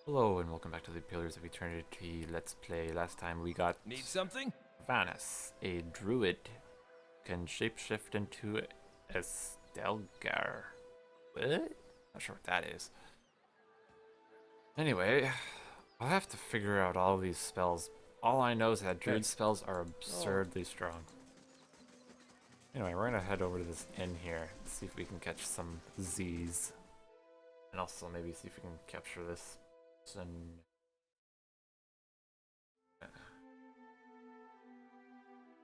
Hello and welcome back to the Pillars of Eternity Let's Play. Last time we got Need something? Vanis, a druid, can shapeshift into a Stelgar. What? Not sure what that is. Anyway, I'll have to figure out all these spells. All I know is that druid spells are absurdly strong. Anyway, we're gonna head over to this inn here, see if we can catch some Z's. And also maybe see if we can capture this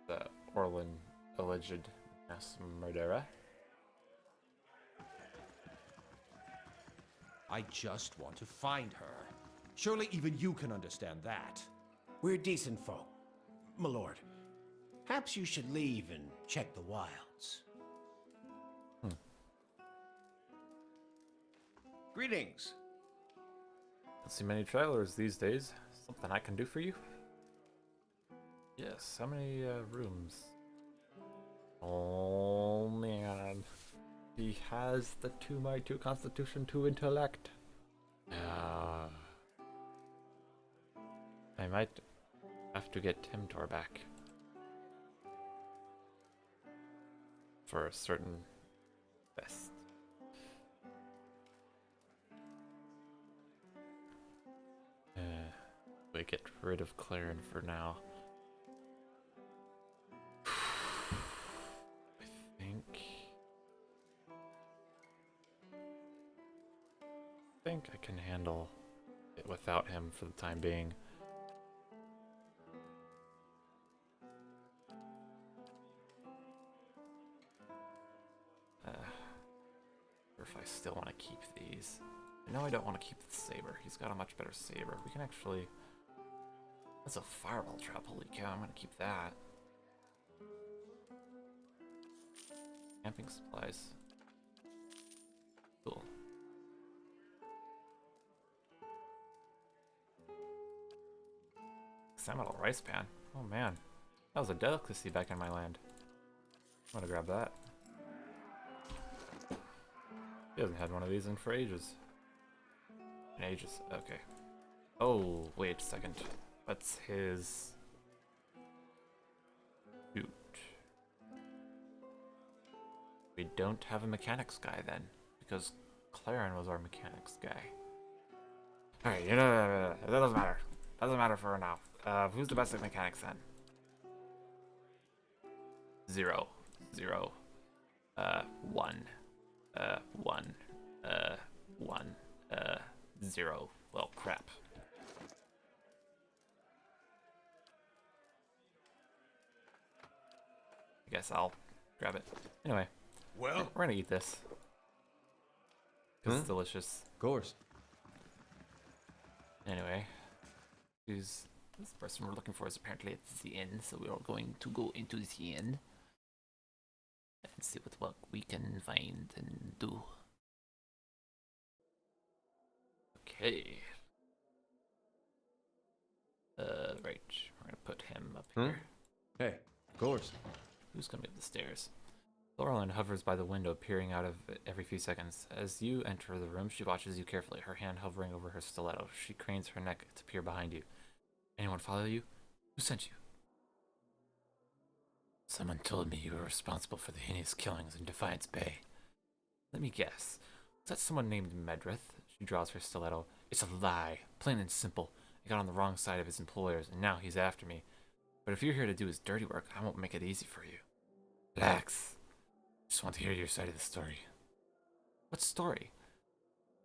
the Orlin alleged mass murderer. I just want to find her. Surely even you can understand that. We're decent folk, my lord. Perhaps you should leave and check the wilds. Greetings. Don't see many travelers these days. Something I can do for you? Yes, how many rooms? Oh man. He has the 2x2 constitution 2 intellect. I might have to get Timtor back. For a certain quest. We get rid of Claren for now. I think I can handle it without him for the time being. Or if I still want to keep these. I know I don't want to keep the saber. He's got a much better saber. We can actually... That's a fireball trap. Holy cow, I'm going to keep that. Camping supplies. Cool. Salmonal rice pan. Oh man. That was a delicacy back in my land. I'm gonna grab that. He hasn't had one of these in for ages. In ages. Okay. Oh, wait a second. What's his... Shoot. We don't have a mechanics guy then. Because Claren was our mechanics guy. Alright, you know, that doesn't matter. Doesn't matter for now. Who's the best at mechanics then? 0. 0. 1. 1. 1. 0. Well, crap. I guess I'll grab it. Anyway, Well, we're gonna eat this. Because it's delicious. of course. Anyway, this person we're looking for is apparently at the inn, so we are going to go into the inn and see what we can find and do. Okay. Right. We're gonna put him up here. Hey, of course. Who's coming up the stairs? Laurelyn hovers by the window, peering out of it every few seconds. As you enter the room, she watches you carefully, her hand hovering over her stiletto. She cranes her neck to peer behind you. Anyone follow you? Who sent you? Someone told me you were responsible for the heinous killings in Defiance Bay. Let me guess. Was that someone named Medrith? She draws her stiletto. It's a lie. Plain and simple. I got on the wrong side of his employers, and now he's after me. But if you're here to do his dirty work, I won't make it easy for you. Relax. Just want to hear your side of the story. What story?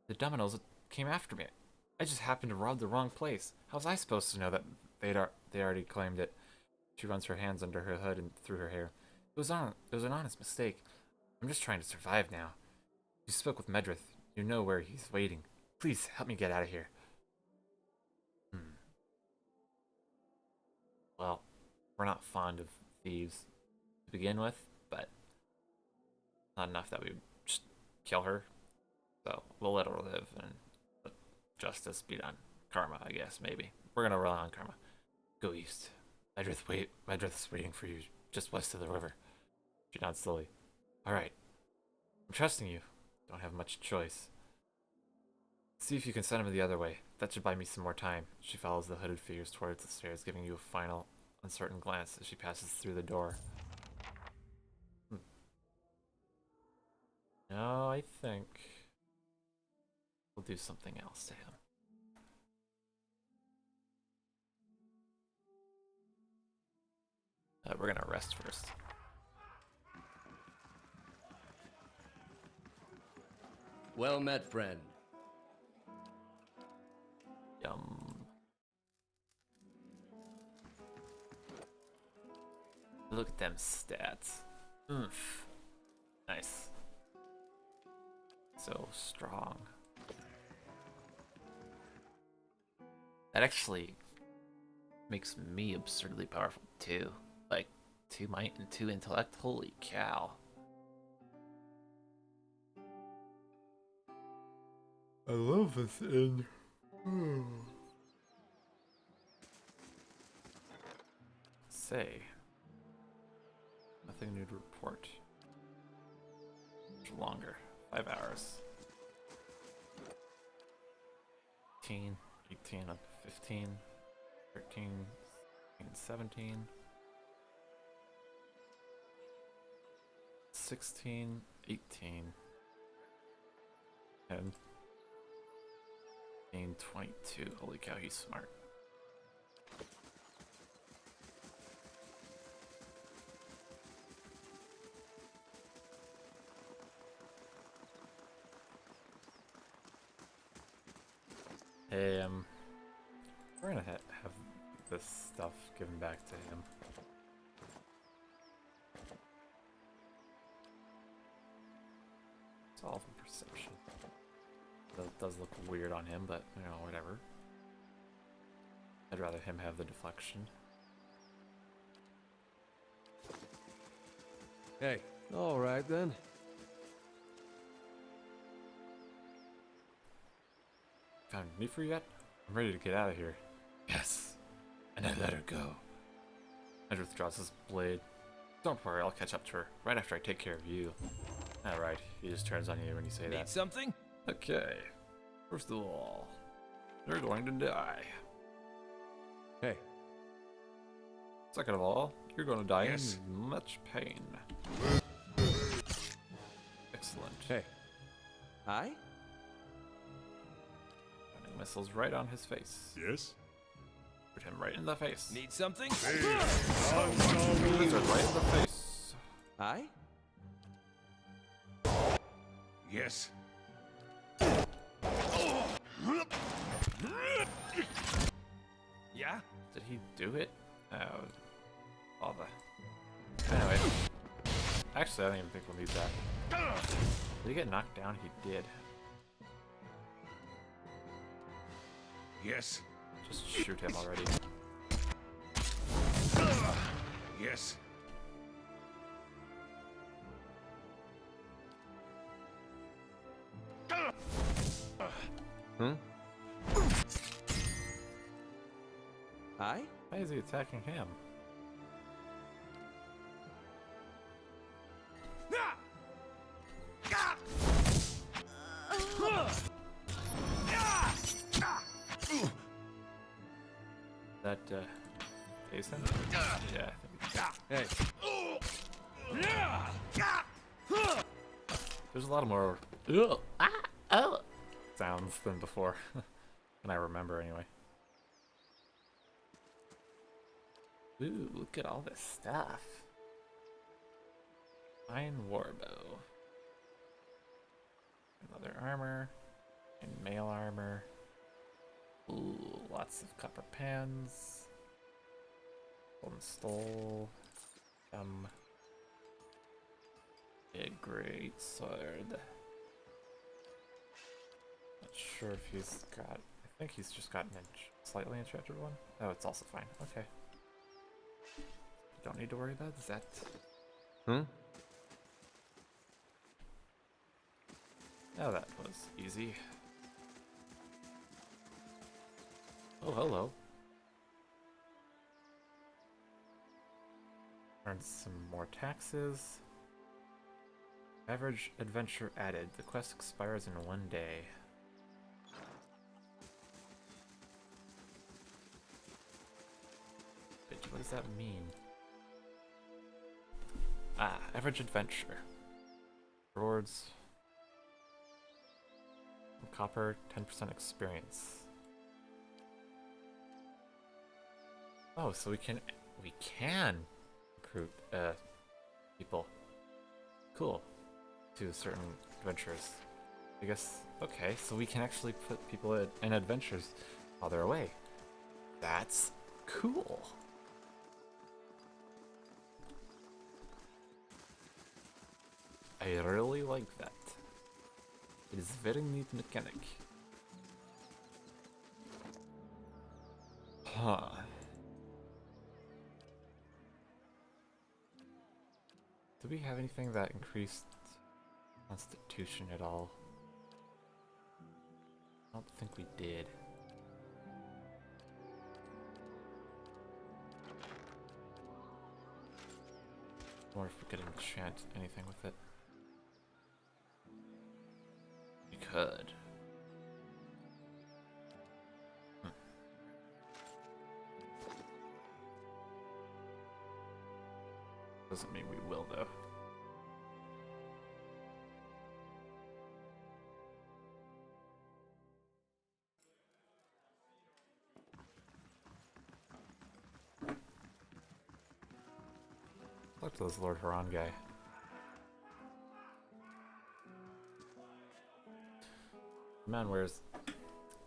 The dominoes came after me. I just happened to rob the wrong place. How was I supposed to know that they already claimed it? She runs her hands under her hood and through her hair. It was an honest mistake. I'm just trying to survive now. You spoke with Medrith. You know where he's waiting. Please help me get out of here. Well, we're not fond of thieves to begin with, but not enough that we just kill her. So we'll let her live and let justice be done. Karma, I guess, maybe. We're gonna rely on karma. Go east. Medrith's waiting for you just west of the river. She nods slowly. Alright. I'm trusting you. Don't have much choice. See if you can send him the other way. That should buy me some more time. She follows the hooded figures towards the stairs, giving you a final, uncertain glance as she passes through the door. No, I think we'll do something else to him. We're gonna rest first. Well met, friend. Yum. Look at them stats. Oomph. Nice. So strong. That actually makes me absurdly powerful too. Like 2 might and 2 intellect. Holy cow. I love this inn. Say. Nothing new to report. Much longer. 5 hours. 18, 18, 15, 13, 17, 16, 18, 10, 22. Holy cow, he's smart. Hey, we're gonna have this stuff given back to him. It's all from perception. That does look weird on him, but you know, whatever. I'd rather him have the deflection. Hey, all right then. Found a need for you yet? I'm ready to get out of here. Yes, and I let her go. Edward draws his blade. Don't worry, I'll catch up to her right after I take care of you. Alright, he just turns on you when you say that. Need something? Okay, first of all, you're going to die. Hey. Second of all, you're going to die Yes. in much pain. Excellent. Hey. I? Sending missiles right on his face. Yes? Shoot him right in the face. Need something? Wizard right in the face. I? Yes. Yeah? Did he do it? All the... Anyway. Actually, I don't even think we'll need that. Did he get knocked down? He did. Yes. Just shoot him already. Yes. I? Why is he attacking him? That, Jason? Yeah, I think Hey. there's a lot more sounds than before. Can I remember anyway? Ooh, look at all this stuff. Fine warbow. Another armor. And mail armor. Ooh, lots of copper pans. Golden stole. A great sword. Not sure if he's got... I think he's just got an slightly enchanted one. Oh, it's also fine. Okay. Don't need to worry about that. Hmm? Oh, that was easy. Oh, hello. Earned some more taxes. Average adventure added. The quest expires in 1 day. does that mean? Ah, average adventure. Rewards. Copper, 10% experience. Oh, so we can recruit people. Cool. To certain adventures. I guess, okay, so we can actually put people in adventures while they're away. That's cool. I really like that. It is very neat mechanic. Huh. Do we have anything that increased constitution at all? I don't think we did. I wonder if we could enchant anything with it. We could. Doesn't mean we will, though. Talk to this Lord Haran guy. The man wears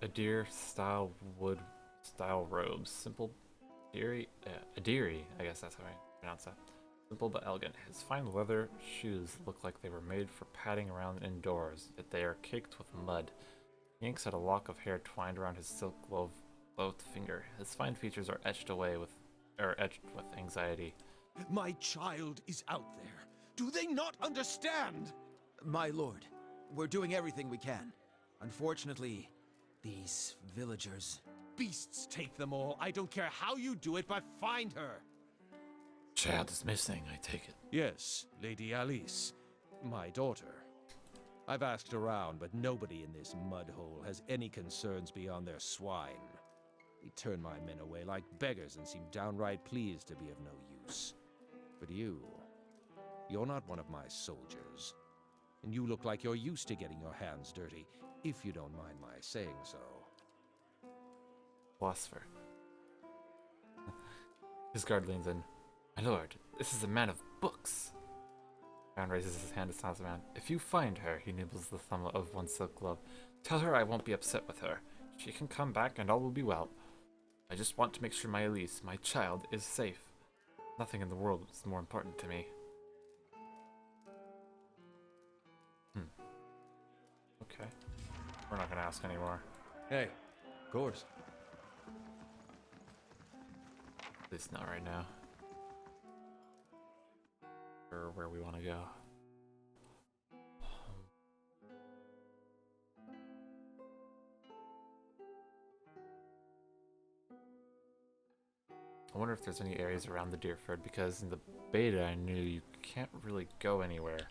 a deer-style wood style robes. Simple, Adiri, I guess that's how I pronounce that. Simple but elegant. His fine leather shoes look like they were made for padding around indoors, yet they are caked with mud. Yanks had a lock of hair twined around his silk gloved finger. His fine features are etched with anxiety. My child is out there. Do they not understand? My lord, we're doing everything we can. Unfortunately, these villagers... Beasts take them all. I don't care how you do it, but find her. Child is missing, I take it. Yes, Lady Alice, my daughter. I've asked around, but nobody in this mud hole has any concerns beyond their swine. They turn my men away like beggars and seem downright pleased to be of no use. But you're not one of my soldiers. And you look like you're used to getting your hands dirty, if you don't mind my saying so. Philosopher. His guard leans in. My lord, this is a man of books. Baron raises his hand to silence the man. If you find her, he nibbles the thumb of one silk glove. Tell her I won't be upset with her. She can come back and all will be well. I just want to make sure my Elise, my child, is safe. Nothing in the world is more important to me. Okay. We're not gonna ask anymore. Hey, of course. At least not right now. Or where we want to go. I wonder if there's any areas around the Deerford, because in the beta I knew you can't really go anywhere.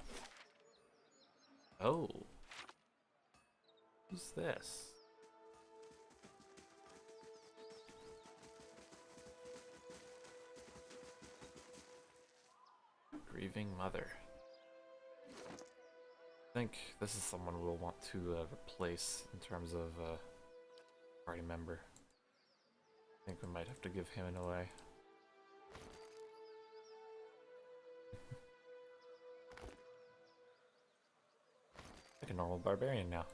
Oh. Who's this? Grieving mother. I think this is someone we'll want to replace in terms of party member. I think we might have to give him an away. Like a normal barbarian now.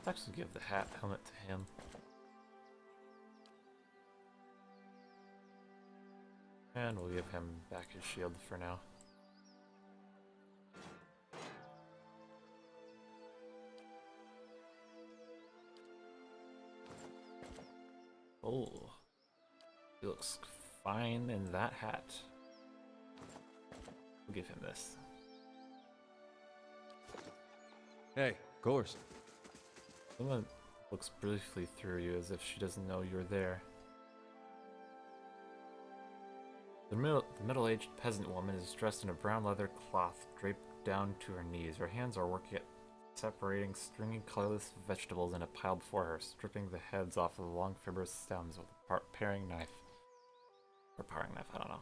Let's actually give the helmet to him. And we'll give him back his shield for now. Oh, he looks fine in that hat. We'll give him this. Hey, of course. Someone looks briefly through you as if she doesn't know you're there. The middle-aged peasant woman is dressed in a brown leather cloth draped down to her knees. Her hands are working at separating stringy, colorless vegetables in a pile before her, stripping the heads off of the long, fibrous stems with a paring knife. Or paring knife, I don't know.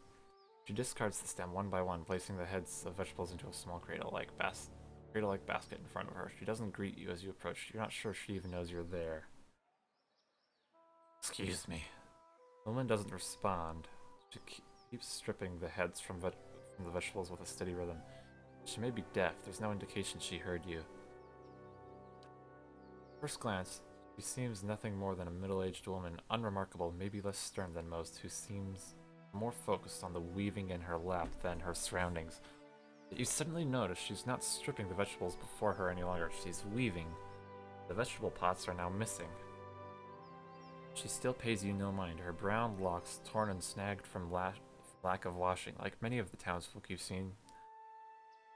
She discards the stem one by one, placing the heads of vegetables into a small cradle-like basket in front of her. She doesn't greet you as you approach. You're not sure she even knows you're there. Excuse me. The woman doesn't respond. She keeps stripping the heads from the vegetables with a steady rhythm. She may be deaf. There's no indication she heard you. First glance, she seems nothing more than a middle-aged woman, unremarkable, maybe less stern than most, who seems more focused on the weaving in her lap than her surroundings. But you suddenly notice she's not stripping the vegetables before her any longer. She's weaving. The vegetable pots are now missing. She still pays you no mind, her brown locks torn and snagged from lack of washing. Like many of the townsfolk you've seen,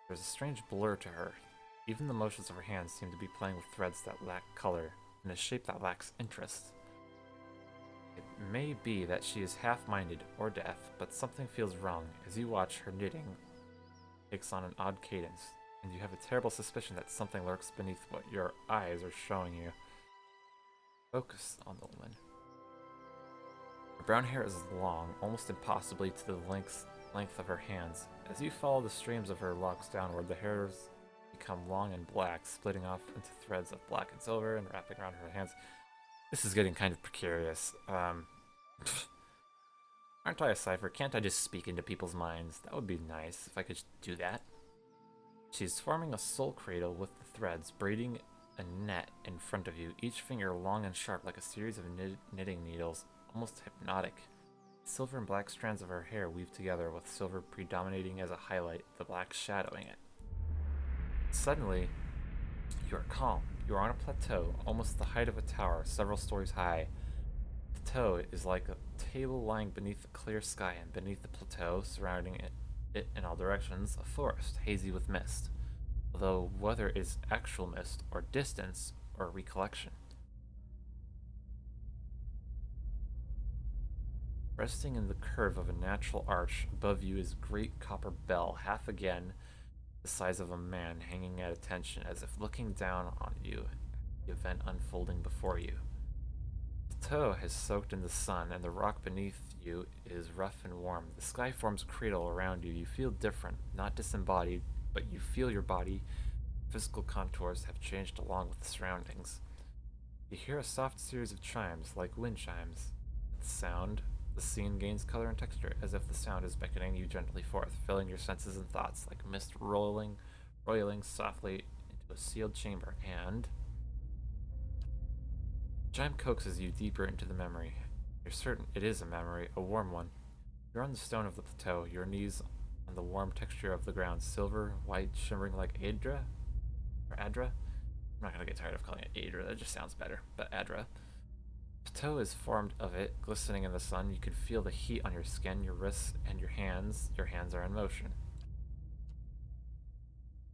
there's a strange blur to her. Even the motions of her hands seem to be playing with threads that lack color, and a shape that lacks interest. It may be that she is half-minded or deaf, but something feels wrong. As you watch, her knitting takes on an odd cadence, and you have a terrible suspicion that something lurks beneath what your eyes are showing you. Focus on the woman. Her brown hair is long, almost impossibly to the length of her hands. As you follow the streams of her locks downward, the hairs become long and black, splitting off into threads of black and silver and wrapping around her hands. This is getting kind of precarious. Aren't I a cipher? Can't I just speak into people's minds? That would be nice if I could do that. She's forming a soul cradle with the threads, braiding a net in front of you, each finger long and sharp like a series of knitting needles, almost hypnotic. Silver and black strands of her hair weave together, with silver predominating as a highlight, the black shadowing it. Suddenly, you are calm. You are on a plateau, almost the height of a tower, several stories high. The plateau is like a table lying beneath a clear sky, and beneath the plateau, surrounding it in all directions, a forest, hazy with mist. Although whether it is actual mist, or distance, or recollection. Resting in the curve of a natural arch, above you is a great copper bell, half again the size of a man, hanging at attention as if looking down on you, the event unfolding before you. The plateau has soaked in the sun, and the rock beneath you is rough and warm. The sky forms a cradle around you. You feel different, not disembodied, but you feel your body. Physical contours have changed along with the surroundings. You hear a soft series of chimes, like wind chimes. The sound, the scene gains color and texture, as if the sound is beckoning you gently forth, filling your senses and thoughts like mist roiling softly into a sealed chamber, and chime coaxes you deeper into the memory. You're certain it is a memory, a warm one. You're on the stone of the plateau, your knees on the warm texture of the ground, silver, white, shimmering like Adra. I'm not gonna get tired of calling it Adra, that just sounds better, but Adra. The plateau is formed of it, glistening in the sun. You can feel the heat on your skin, your wrists, and your hands. Your hands are in motion.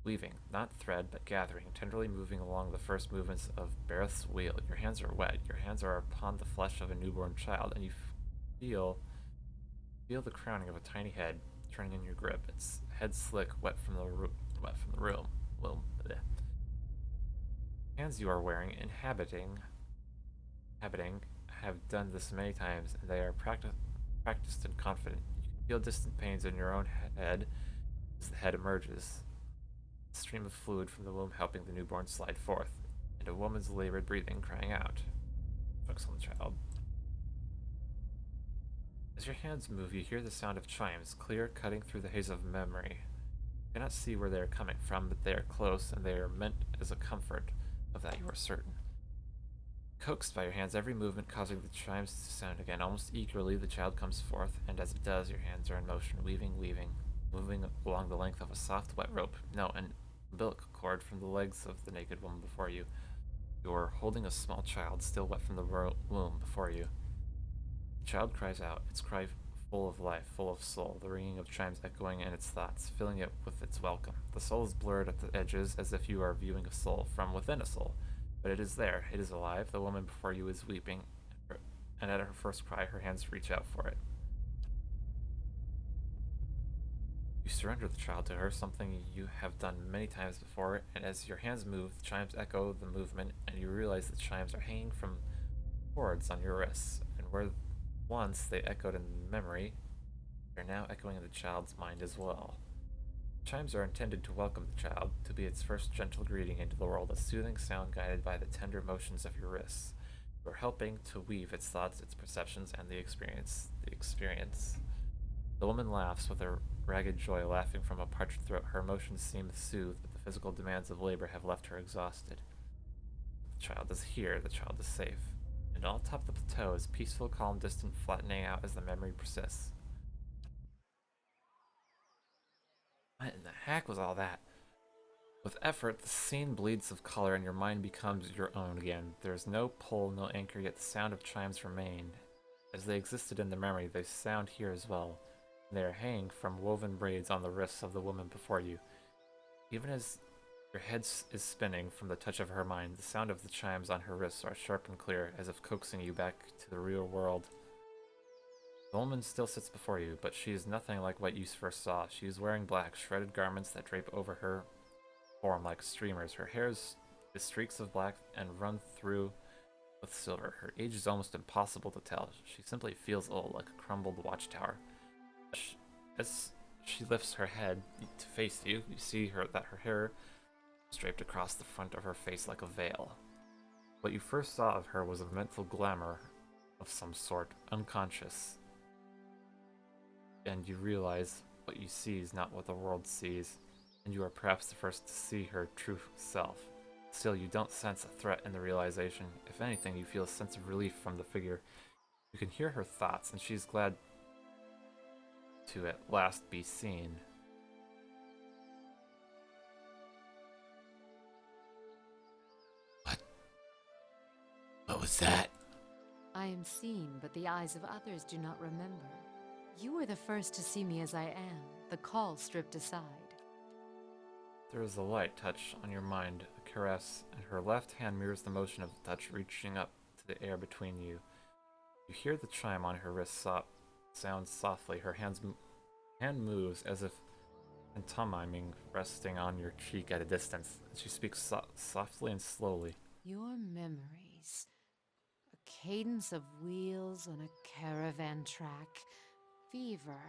Weaving, not thread, but gathering, tenderly moving along the first movements of Bareth's wheel. Your hands are wet. Your hands are upon the flesh of a newborn child, and you feel the crowning of a tiny head turning in your grip. Its head slick, wet from the room. Bleh. Hands you are wearing, inhabiting, have done this many times, and they are practiced and confident. You can feel distant pains in your own head as the head emerges. A stream of fluid from the womb helping the newborn slide forth, and a woman's labored breathing crying out. Focus on the child. As your hands move, you hear the sound of chimes, clear, cutting through the haze of memory. You cannot see where they are coming from, but they are close, and they are meant as a comfort. Of that you are certain. Coaxed by your hands, every movement causing the chimes to sound again. Almost eagerly, the child comes forth, and as it does, your hands are in motion, weaving, moving along the length of a soft, wet rope. No, an umbilical cord from the legs of the naked woman before you. You are holding a small child, still wet from the womb, before you. The child cries out, its cry full of life, full of soul, the ringing of chimes echoing in its thoughts, filling it with its welcome. The soul is blurred at the edges, as if you are viewing a soul from within a soul. But it is there. It is alive. The woman before you is weeping, and at her first cry, her hands reach out for it. You surrender the child to her, something you have done many times before, and as your hands move, the chimes echo the movement, and you realize the chimes are hanging from cords on your wrists, and where once they echoed in memory, they're now echoing in the child's mind as well. The chimes are intended to welcome the child, to be its first gentle greeting into the world, a soothing sound guided by the tender motions of your wrists. You are helping to weave its thoughts, its perceptions, and the experience. The woman laughs with a ragged joy, laughing from a parched throat. Her emotions seem soothed, but the physical demands of labor have left her exhausted. The child is here, the child is safe. And all atop the plateau is peaceful, calm, distant, flattening out as the memory persists. What in the heck was all that? With effort, the scene bleeds of color and your mind becomes your own again. There is no pole, no anchor, yet the sound of chimes remain. As they existed in the memory, they sound here as well. They are hanging from woven braids on the wrists of the woman before you. Even as your head is spinning from the touch of her mind, the sound of the chimes on her wrists are sharp and clear, as if coaxing you back to the real world. The woman still sits before you, but she is nothing like what you first saw. She is wearing black, shredded garments that drape over her form like streamers. Her hair is streaks of black and run through with silver. Her age is almost impossible to tell. She simply feels old, like a crumbled watchtower. As she lifts her head to face you, you see that her hair is draped across the front of her face like a veil. What you first saw of her was a mental glamour of some sort, unconscious. And you realize what you see is not what the world sees, and you are perhaps the first to see her true self. Still, you don't sense a threat in the realization. If anything, you feel a sense of relief from the figure. You can hear her thoughts, and she's glad to at last be seen. What was that? I am seen, but the eyes of others do not remember. You were the first to see me as I am, the call stripped aside. There is a light touch on your mind, a caress, and her left hand mirrors the motion of the touch reaching up to the air between you. You hear the chime on her wrist sound softly. Her hand moves as if pantomiming, resting on your cheek at a distance. She speaks softly and slowly. Your memories. A cadence of wheels on a caravan track. Fever.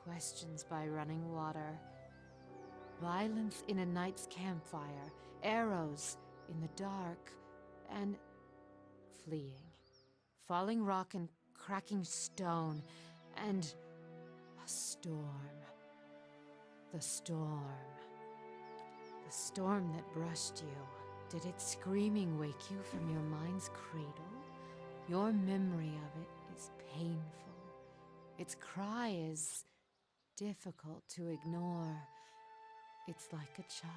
Questions by running water. Violence in a night's campfire. Arrows in the dark. And fleeing. Falling rock and cracking stone. And a storm. The storm. The storm that brushed you. Did its screaming wake you from your mind's cradle? Your memory of it is painful. Its cry is difficult to ignore. It's like a child.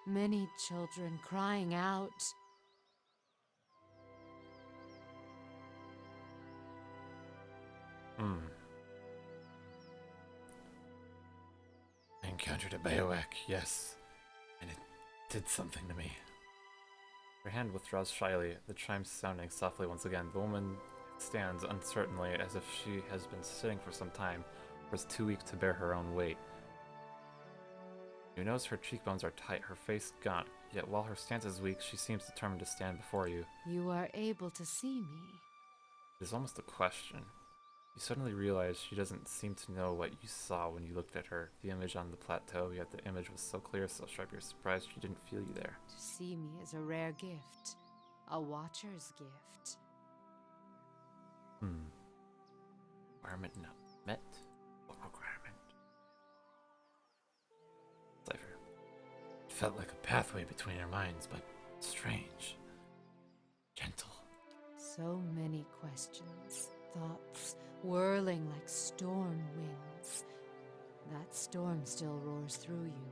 Many children crying out. I encountered a Blehck, yes, and it did something to me. Her hand withdraws shyly, the chimes sounding softly once again. The woman stands uncertainly, as if she has been sitting for some time, or is too weak to bear her own weight. You notice her cheekbones are tight, her face gaunt, yet while her stance is weak, she seems determined to stand before you. You are able to see me. It is almost a question. You suddenly realize she doesn't seem to know what you saw when you looked at her. The image on the plateau, yet the image was so clear, so sharp, you're surprised she didn't feel you there. To see me is a rare gift. A watcher's gift. Requirement not met? What requirement? Cipher. It felt like a pathway between our minds, but strange. Gentle. So many questions, thoughts, whirling like storm winds. That storm still roars through you,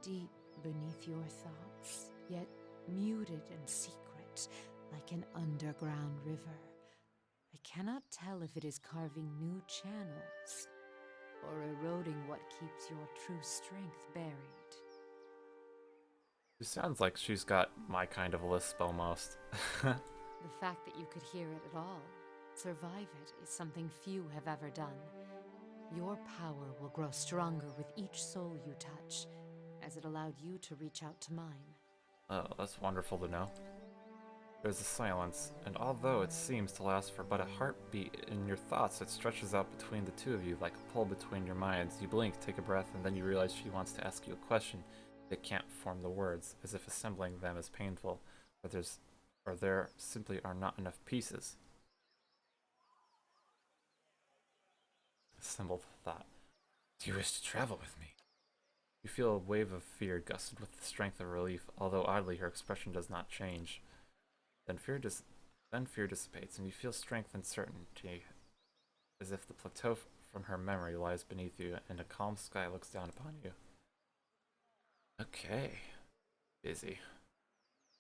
deep beneath your thoughts, yet muted and secret, like an underground river. I cannot tell if it is carving new channels, or eroding what keeps your true strength buried. It sounds like she's got my kind of lisp almost. The fact that you could hear it at all, survive it, is something few have ever done. Your power will grow stronger with each soul you touch, as it allowed you to reach out to mine. Oh, that's wonderful to know. There's a silence, and although it seems to last for but a heartbeat, in your thoughts it stretches out between the two of you like a pull between your minds. You blink, take a breath, and then you realize she wants to ask you a question. It can't form the words, as if assembling them is painful, or there simply are not enough pieces. Assembled thought. Do you wish to travel with me? You feel a wave of fear gusted with the strength of relief, although oddly her expression does not change. Then fear dissipates, and you feel strength and certainty, as if the plateau from her memory lies beneath you, and a calm sky looks down upon you. Okay. Busy.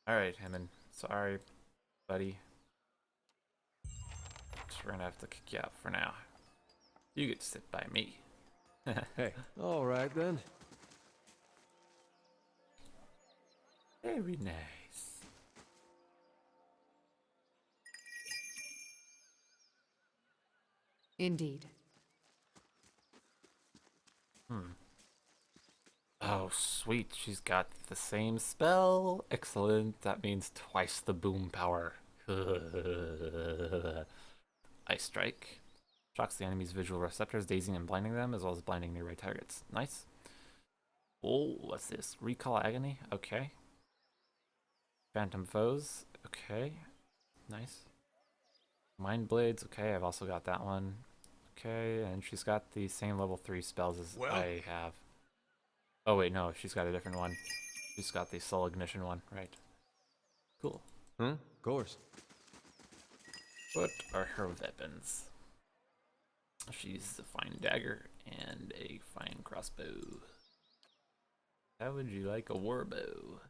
Alright, Hammond. Sorry, buddy. Just we're gonna have to kick you out for now. You get to sit by me. Hey, all right then. Very nice. Indeed. Oh, sweet. She's got the same spell. Excellent. That means twice the boom power. Ice Strike. Shocks the enemy's visual receptors, dazing and blinding them, as well as blinding nearby targets. Nice. Oh, what's this? Recall Agony? Okay. Phantom Foes? Okay. Nice. Mind Blades? Okay, I've also got that one. Okay, and she's got the same level 3 spells as I have. Oh wait, no, she's got a different one. She's got the Soul Ignition one, right. Cool. Of course. What are her weapons? She's a fine dagger and a fine crossbow. How would you like a warbow?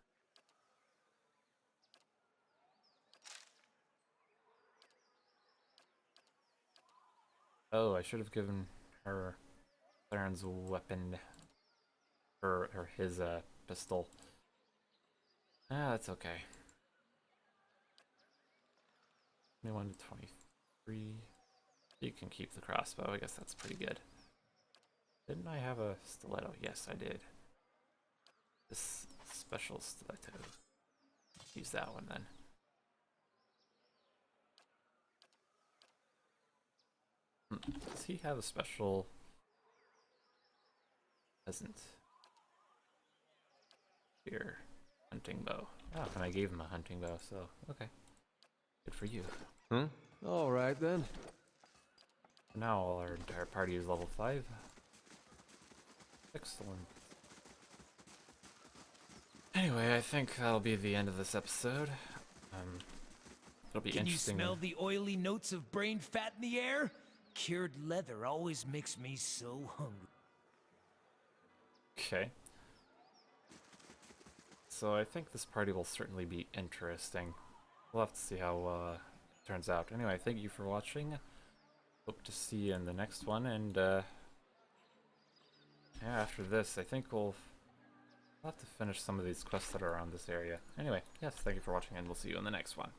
Oh, I should have given her Claren's weapon. His pistol. Ah, that's okay. 21 to 23. You can keep the crossbow. I guess that's pretty good. Didn't I have a stiletto? Yes, I did. This special stiletto. Use that one then. Does he have a special peasant? Here. Hunting bow. Oh, and I gave him a hunting bow, so okay. Good for you. All right then. Now our entire party is level 5. Excellent. Anyway, I think that'll be the end of this episode. It'll be Can you interesting. smell the oily notes of brain fat in the air? Cured leather always makes me so hungry. Okay. So I think this party will certainly be interesting. We'll have to see how it turns out. Anyway, thank you for watching. Hope to see you in the next one, and yeah, after this, I think we'll have to finish some of these quests that are around this area. Anyway, yes, thank you for watching, and we'll see you in the next one.